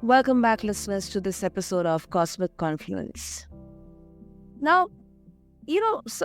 Welcome back, listeners, to this episode of Cosmic Confluence. Now,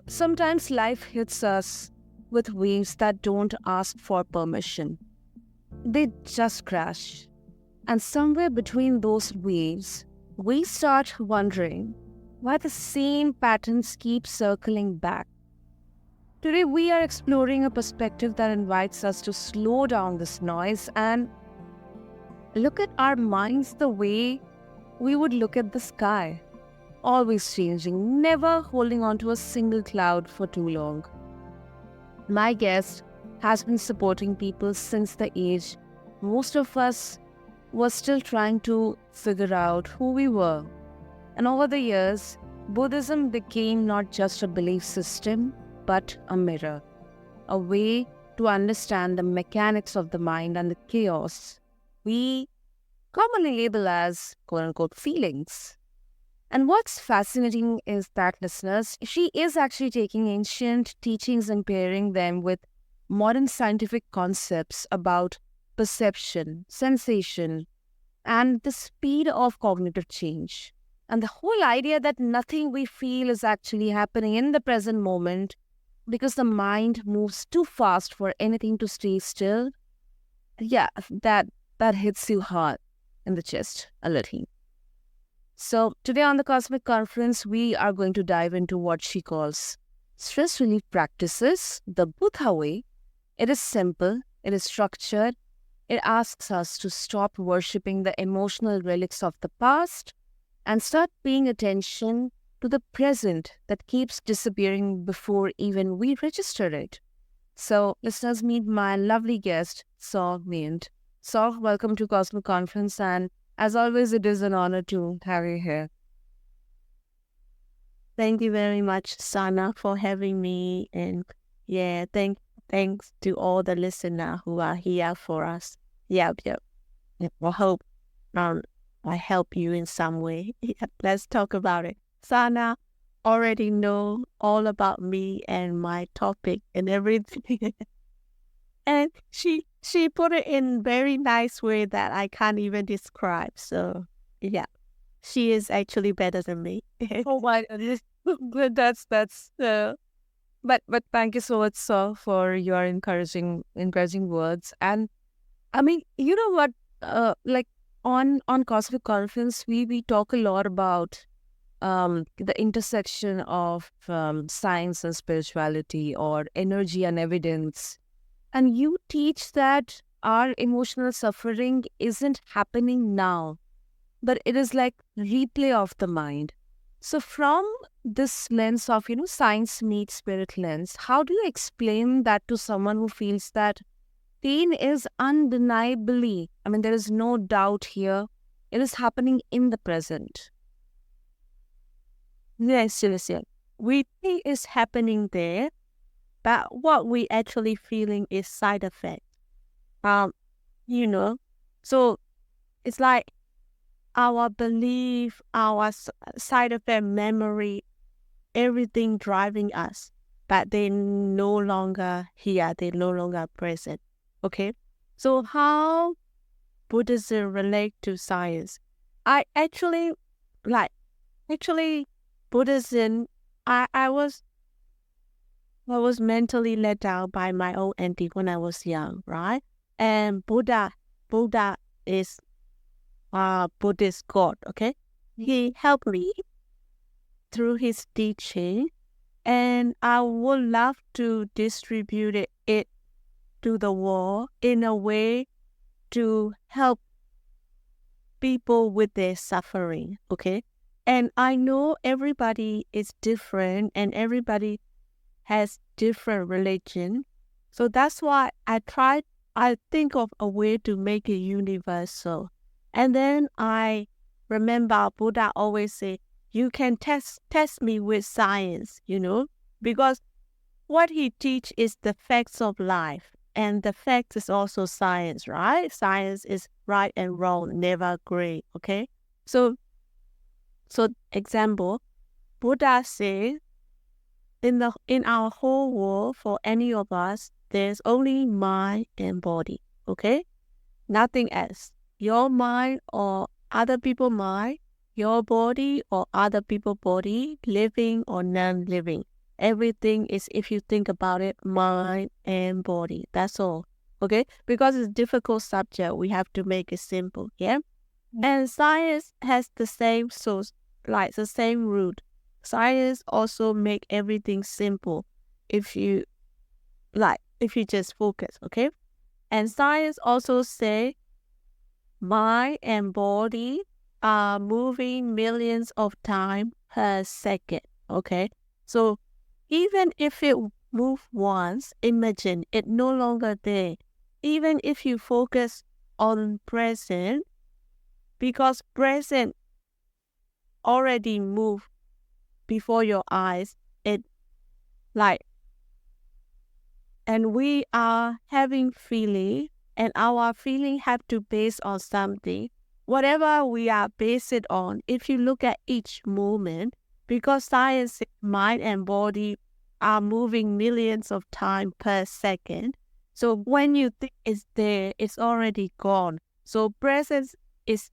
sometimes life hits us with waves that don't ask for permission. They just crash. And somewhere between those waves, we start wondering why the same patterns keep circling back. Today, we are exploring a perspective that invites us to slow down this noise and look at our minds the way we would look at the sky, always changing, never holding on to a single cloud for too long. My guest has been supporting people since the age most of us were still trying to figure out who we were. And over the years, Buddhism became not just a belief system, but a mirror, a way to understand the mechanics of the mind and the chaos we commonly label as quote-unquote feelings. And what's fascinating is that, listeners, she is actually taking ancient teachings and pairing them with modern scientific concepts about perception, sensation, and the speed of cognitive change. And the whole idea that nothing we feel is actually happening in the present moment because the mind moves too fast for anything to stay still, that hits you hard in the chest a little. So today on the Cosmic Confluence, we are going to dive into what she calls stress relief practices, the Buddha way. It is simple, it is structured, it asks us to stop worshipping the emotional relics of the past and start paying attention to the present that keeps disappearing before even we register it. So, listeners, meet my lovely guest, Saw Myint. Saw, welcome to Cosmic Conference, and as always, it is an honor to have you here. Thank you very much, Sana, for having me. And thanks to all the listeners who are here for us. Yep. I hope I help you in some way. Let's talk about it. Sana already know all about me and my topic and everything. And she put it in very nice way that I can't even describe. So yeah, she is actually better than me. Oh my goodness. But thank you so much, Saw, for your encouraging words. And I mean, you know what? Like on Cosmic Conference, we talk a lot about the intersection of science and spirituality, or energy and evidence. And you teach that our emotional suffering isn't happening now, but it is like replay of the mind. So from this lens of, science meets spirit lens, how do you explain that to someone who feels that pain is undeniably, there is no doubt here, it is happening in the present? Yes. We think it's happening there, but what we actually feeling is side effect. So it's like our belief, our side effect memory, everything driving us, but they no longer here, they no longer present. Okay? So how Buddhism relate to science? Buddhism, I was mentally let down by my own auntie when I was young, right? And Buddha is Buddhist God, okay? He helped me through his teaching, and I would love to distribute it to the world in a way to help people with their suffering, okay? And I know everybody is different and everybody has different religion. So that's why I think of a way to make it universal. And then I remember Buddha always say, you can test me with science, because what he teach is the facts of life. And the facts is also science, right? Science is right and wrong, never gray, okay? So example, Buddha says, in our whole world, for any of us, there's only mind and body, okay? Nothing else. Your mind or other people's mind, your body or other people's body, living or non-living. Everything is, if you think about it, mind and body. That's all. Okay? Because it's a difficult subject, we have to make it simple. Yeah? And science has the same source, like the same root. Science also make everything simple if you just focus, okay? And science also say mind and body are moving millions of times per second, okay? So even if it move once, imagine it no longer there. Even if you focus on present, because present already moved before your eyes, it like, and we are having feeling, and our feeling have to base on something. Whatever we are based it on, if you look at each moment, because science, mind and body are moving millions of times per second. So when you think it's there, it's already gone. So presence is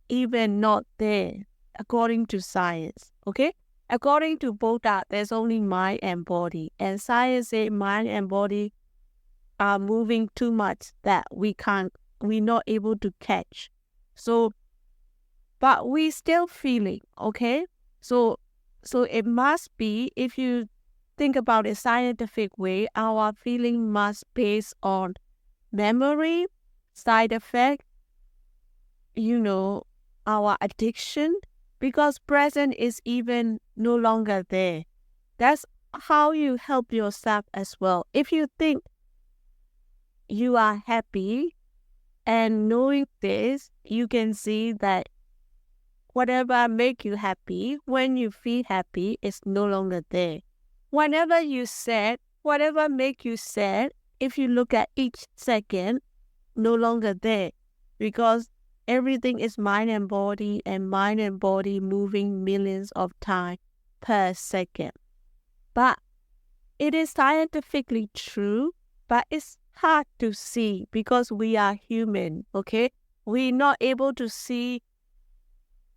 even not there, according to science, okay? According to Buddha, there's only mind and body. And science says mind and body are moving too much that we're not able to catch. So, but we still feeling, okay? So it must be, if you think about it scientific way, our feeling must based on memory, side effect, our addiction, because present is even no longer there. That's how you help yourself as well. If you think you are happy and knowing this, you can see that whatever make you happy, when you feel happy, it's no longer there. Whenever you sad, whatever make you sad, if you look at each second, no longer there, because everything is mind and body moving millions of times per second. But it is scientifically true, but it's hard to see because we are human, okay? We're not able to see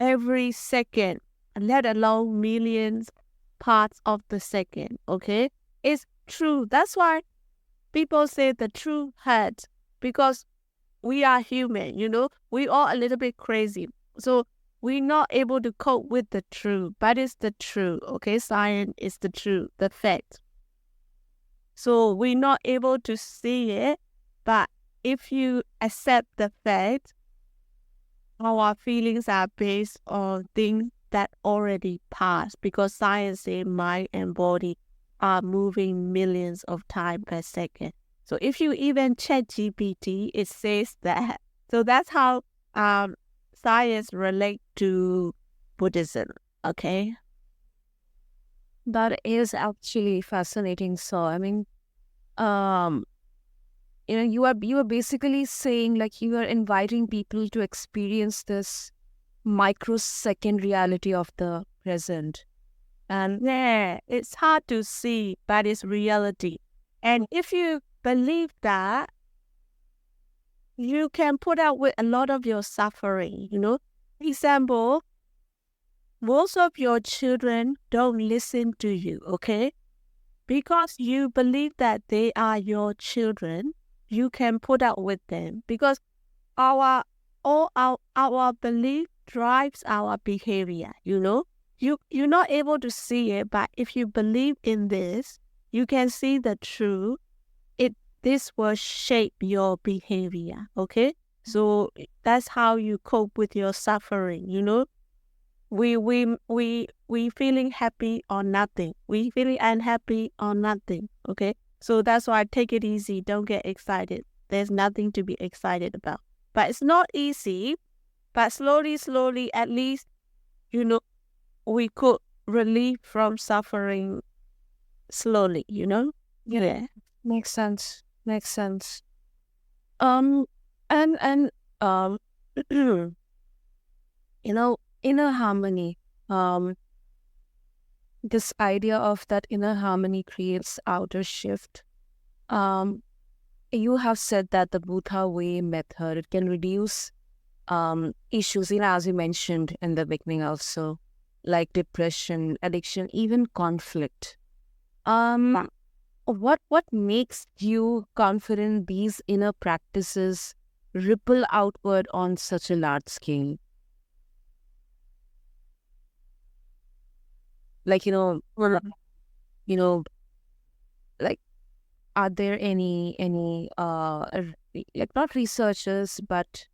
every second, let alone millions parts of the second, okay? It's true. That's why people say the truth hurts, because we are human, we all a little bit crazy. So we're not able to cope with the truth, but it's the truth, okay? Science is the truth, the fact. So we're not able to see it, but if you accept the fact, our feelings are based on things that already passed, because science says mind and body are moving millions of times per second. So if you even check GPT, it says that. So that's how science relate to Buddhism, okay? That is actually fascinating. So, I mean, you are basically saying, like, you are inviting people to experience this microsecond reality of the present. And yeah, it's hard to see, but it's reality. And if you believe that, you can put up with a lot of your suffering, Example, most of your children don't listen to you, okay? Because you believe that they are your children, you can put up with them, because our belief drives our behavior, You're not able to see it, but if you believe in this, you can see the truth. This will shape your behavior, okay? So that's how you cope with your suffering, We feeling happy or nothing. We feeling unhappy or nothing, okay? So that's why take it easy. Don't get excited. There's nothing to be excited about. But it's not easy. But slowly, at least, we could relieve from suffering slowly, Yeah. Makes sense. And inner harmony. This idea of that inner harmony creates outer shift. You have said that the Buddha way method, it can reduce issues, as you mentioned in the beginning also, like depression, addiction, even conflict. Um, what makes you confident these inner practices ripple outward on such a large scale? Like, you know, like, are there like, not researchers, but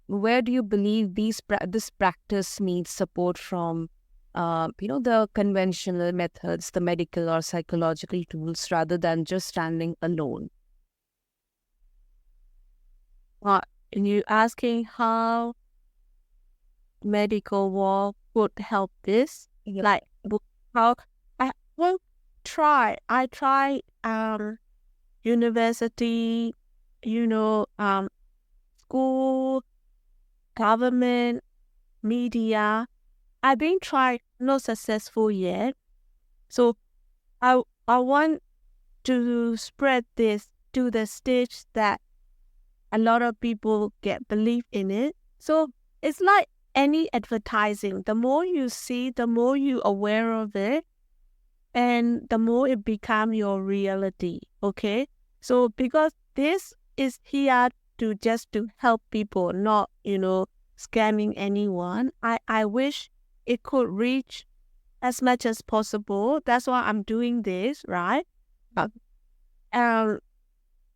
where do you believe this practice needs support from, the conventional methods, the medical or psychological tools, rather than just standing alone? And you asking how medical work would help this? Yeah. Like how I will try. I try university, school, government, media. I've been trying, not successful yet. So I want to spread this to the stage that a lot of people get belief in it. So it's like any advertising. The more you see, the more you aware of it, and the more it become your reality. Okay. So because this is here to help people, not, scamming anyone. I wish it could reach as much as possible. That's why I'm doing this, right? Um,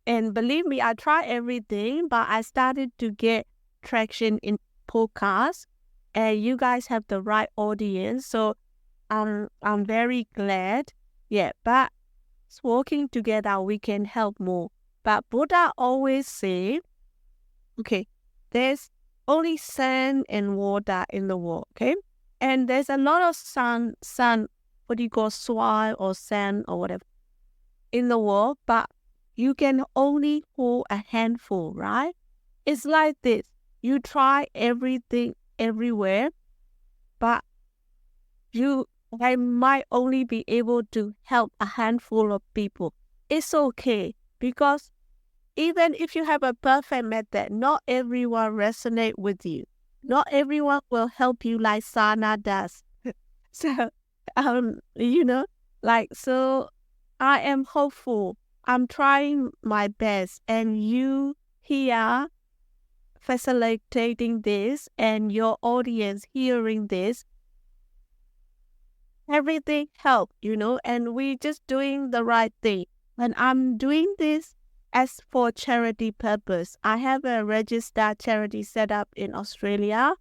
and believe me, I try everything, but I started to get traction in podcasts, and you guys have the right audience. So I'm very glad. Yeah, but working together, we can help more. But Buddha always say, okay, there's only sand and water in the world, okay? And there's a lot of sun, what do you call soil or sand or whatever in the world, but you can only hold a handful, right? It's like this. You try everything everywhere, but I might only be able to help a handful of people. It's okay, because even if you have a perfect method, not everyone resonate with you. Not everyone will help you like Sana does. So, so I am hopeful. I'm trying my best, and you here facilitating this, and your audience hearing this, everything help, and we just doing the right thing. And I'm doing this as for charity purpose. I have a registered charity set up in Australia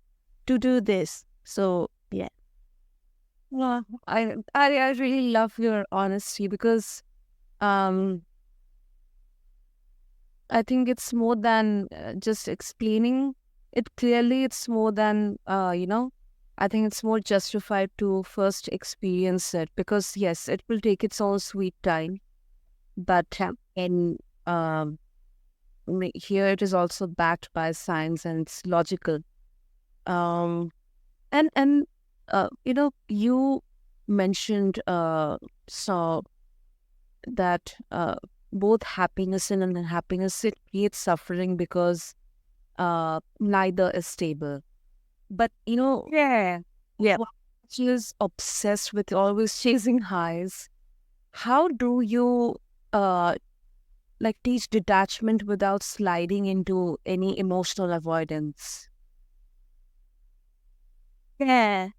to do this. So yeah. Well, I really love your honesty, because I think it's more than just explaining it clearly. It's more than, I think it's more justified to first experience it, because yes, it will take its own sweet time. But in here, it is also backed by science, and it's logical. Um, and you mentioned so that both happiness and unhappiness, it creates suffering, because neither is stable. But Yeah. she is obsessed with always chasing highs. How do you like teach detachment without sliding into any emotional avoidance? Yeah.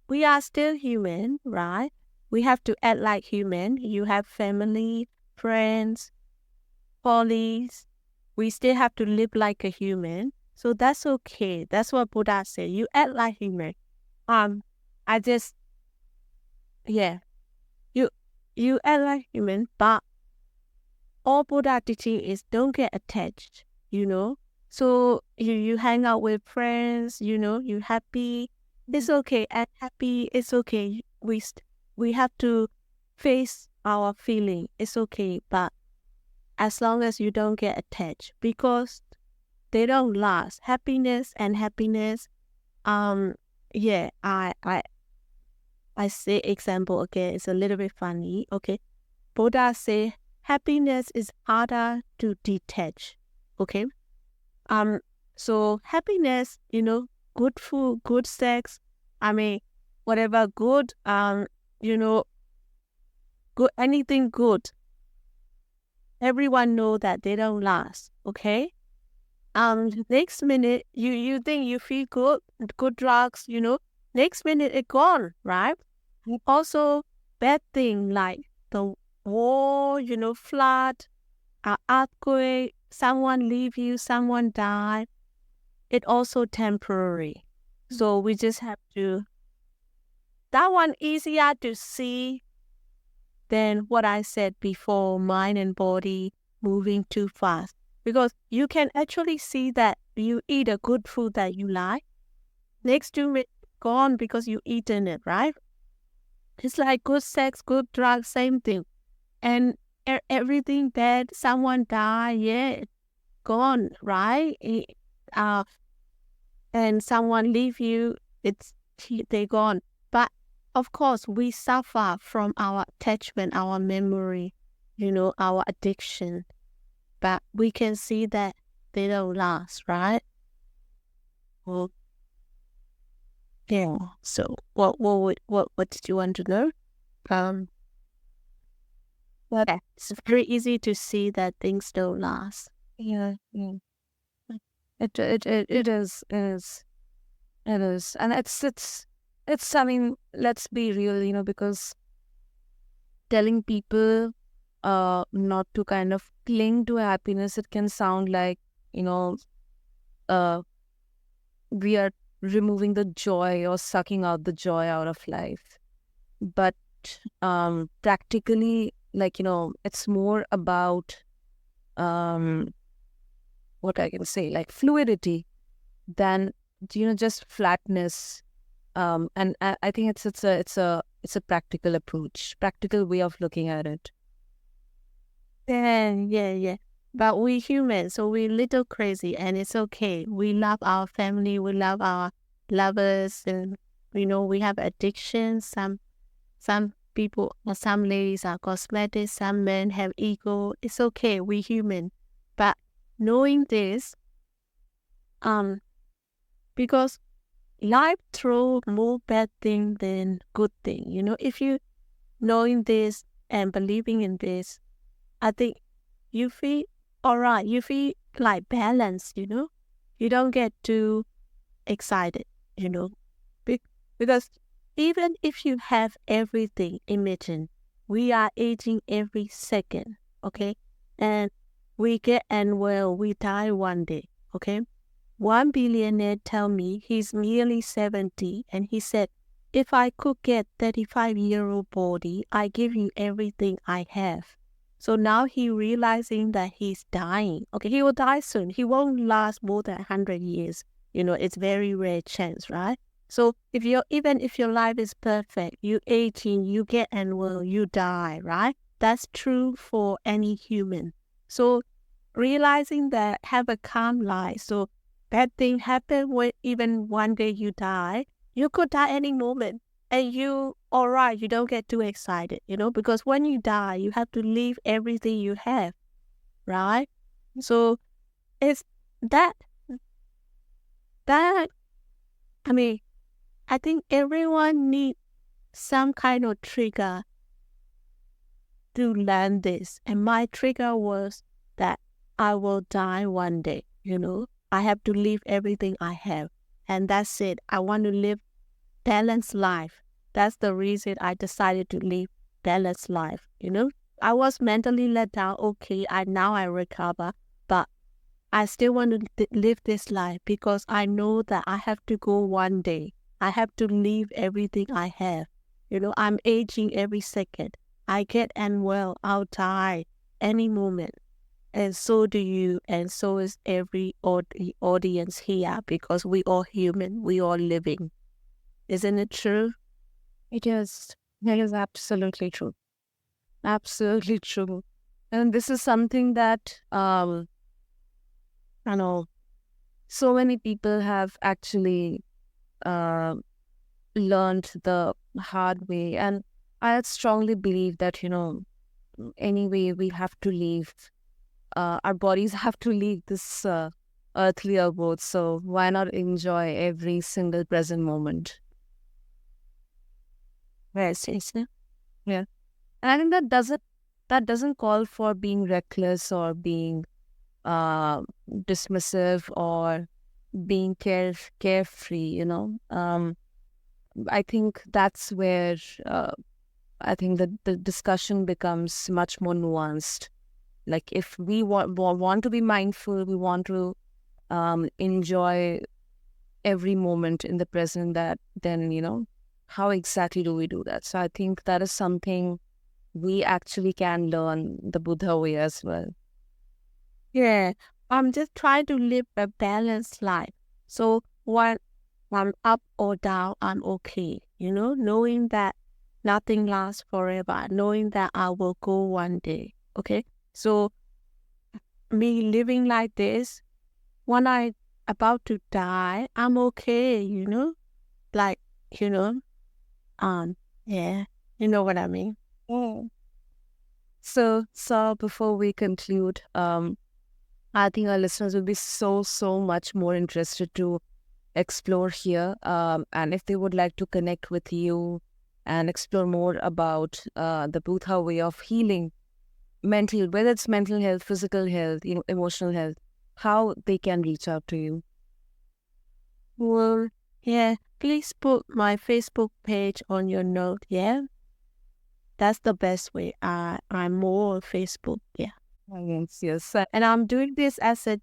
We are still human, right? We have to act like human. You have family, friends, colleagues. We still have to live like a human. So that's okay. That's what Buddha said. You act like human. I just, yeah. You act like human, but all Buddha teaching is don't get attached, So you hang out with friends, you happy. It's okay. And happy, it's okay. We have to face our feeling. It's okay. But as long as you don't get attached, because they don't last. Happiness and happiness. Yeah, I say example again. It's a little bit funny. Okay. Buddha say happiness is harder to detach. Okay. So happiness, good food, good sex, whatever good, good, anything good, everyone know that they don't last, okay? Next minute, you think you feel good drugs, next minute it gone, right? Also, bad thing like the war, flood, earthquake, someone leave you, someone die. It also temporary. So we just have to, that one easier to see than what I said before, mind and body moving too fast. Because you can actually see that you eat a good food that you like. Next 2 minutes gone because you eaten it, right? It's like good sex, good drugs, same thing. And everything bad, someone die, yeah, gone, right? And someone leave you, they gone. But of course, we suffer from our attachment, our memory, our addiction. But we can see that they don't last, right? Well, yeah. So, what did you want to know? Um, But it's very easy to see that things don't last. yeah, yeah. It is. It is. And it's, I mean, let's be real, because telling people not to kind of cling to happiness, it can sound like, you know, uh we are removing the joy or sucking out the joy out of life. But practically, like, it's more about um what I can say, like fluidity than just flatness. And I think it's a practical approach, practical way of looking at it. Yeah. But we humans, so we little crazy, and it's okay. We love our family, we love our lovers, and we have addictions. Some people, or some ladies are cosmetic, some men have ego. It's okay. We human, but knowing this, because life throw more bad thing than good thing. If you knowing this and believing in this, I think you feel all right. You feel like balanced, You don't get too excited, you know. Because even if you have everything, imagine we are aging every second, okay? And we get unwell, we die one day, okay? One billionaire tell me he's nearly 70 and he said, if I could get 35-year-old body, I give you everything I have. So now he realizing that he's dying. Okay, he will die soon. He won't last more than 100 years. It's very rare chance, right? So even if your life is perfect, you 18, you get unwell, you die, right? That's true for any human. So realizing that, have a calm life. So bad thing happen when even one day you die. You could die any moment. And you, all right, you don't get too excited, because when you die, you have to leave everything you have, right? So it's that, I mean, I think everyone needs some kind of trigger to learn this. And my trigger was that I will die one day, I have to leave everything I have. And that's it. I want to live balanced life. That's the reason I decided to live balanced life, I was mentally let down. Okay, now I recover, but I still want to live this life because I know that I have to go one day. I have to leave everything I have. I'm aging every second. I get unwell, I'll die any moment. And so do you, and so is every audience here, because we all human, we all living. Isn't it true? It is. It is absolutely true. Absolutely true. And this is something that I know so many people have actually uh, learned the hard way. And I strongly believe that, anyway, we have to leave. Our bodies have to leave this earthly or both. So why not enjoy every single present moment? Yes, isn't it? Yeah. And I think that doesn't call for being reckless or being uh dismissive or being carefree, I think that's where I think the discussion becomes much more nuanced. Like if we want to be mindful, we want to enjoy every moment in the present, that then how exactly do we do that? So I think that is something we actually can learn the Buddha way as well. Yeah, I'm just trying to live a balanced life. So when I'm up or down, I'm okay. Knowing that nothing lasts forever, knowing that I will go one day. Okay, so me living like this, when I about to die, I'm okay. Like you know, um, yeah, you know what I mean. Mm. So before we conclude, I think our listeners will be so much more interested to explore here. And if they would like to connect with you and explore more about the Buddha way of healing whether it's mental health, physical health, emotional health, how they can reach out to you. Well, yeah, please put my Facebook page on your note. Yeah, that's the best way. I'm more on Facebook. Yeah, Yes, yes. and I'm doing this as a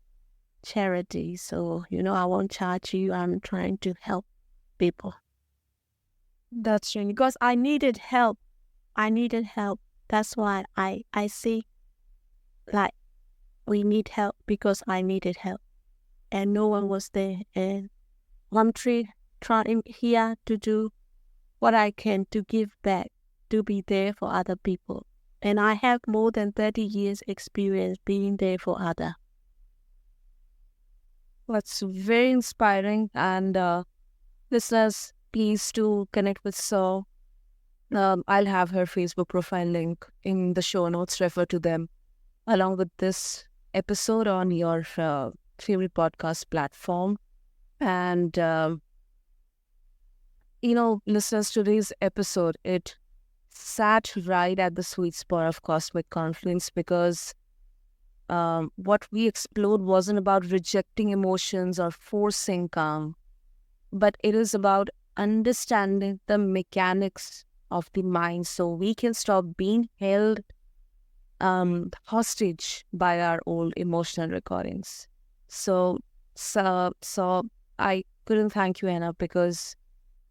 charity, so I won't charge you. I'm trying to help people That's really because I needed help. I needed help. That's why I see like we need help because I needed help and no one was there. And I'm trying here to do what I can to give back, to be there for other people. And I have more than 30 years experience being there for others. That's very inspiring. And listeners, please do connect with Saw. I'll have her Facebook profile link in the show notes. Refer to them along with this episode on your favorite podcast platform. And listeners, today's episode, it sat right at the sweet spot of Cosmic Confluence because what we explored wasn't about rejecting emotions or forcing calm, but it is about understanding the mechanics of the mind so we can stop being held hostage by our old emotional recordings. So I couldn't thank you enough because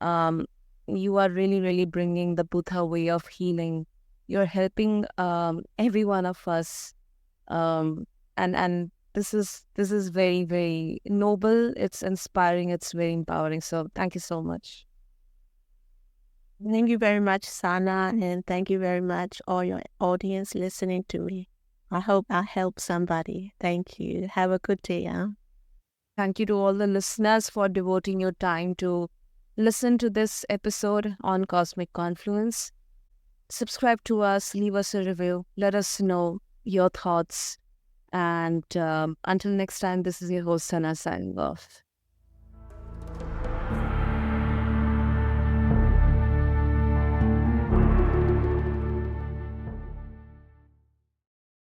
um, you are really bringing the Buddha way of healing. You're helping every one of us, um, and this is very noble. It's inspiring. It's very empowering. So thank you so much. Thank you very much, Sana, and thank you very much, all your audience listening to me. I hope I help somebody. Thank you. Have a good day. Huh? Thank you to all the listeners for devoting your time to listen to this episode on Cosmic Confluence. Subscribe to us, leave us a review, let us know your thoughts. And until next time, this is your host, Sana, signing off.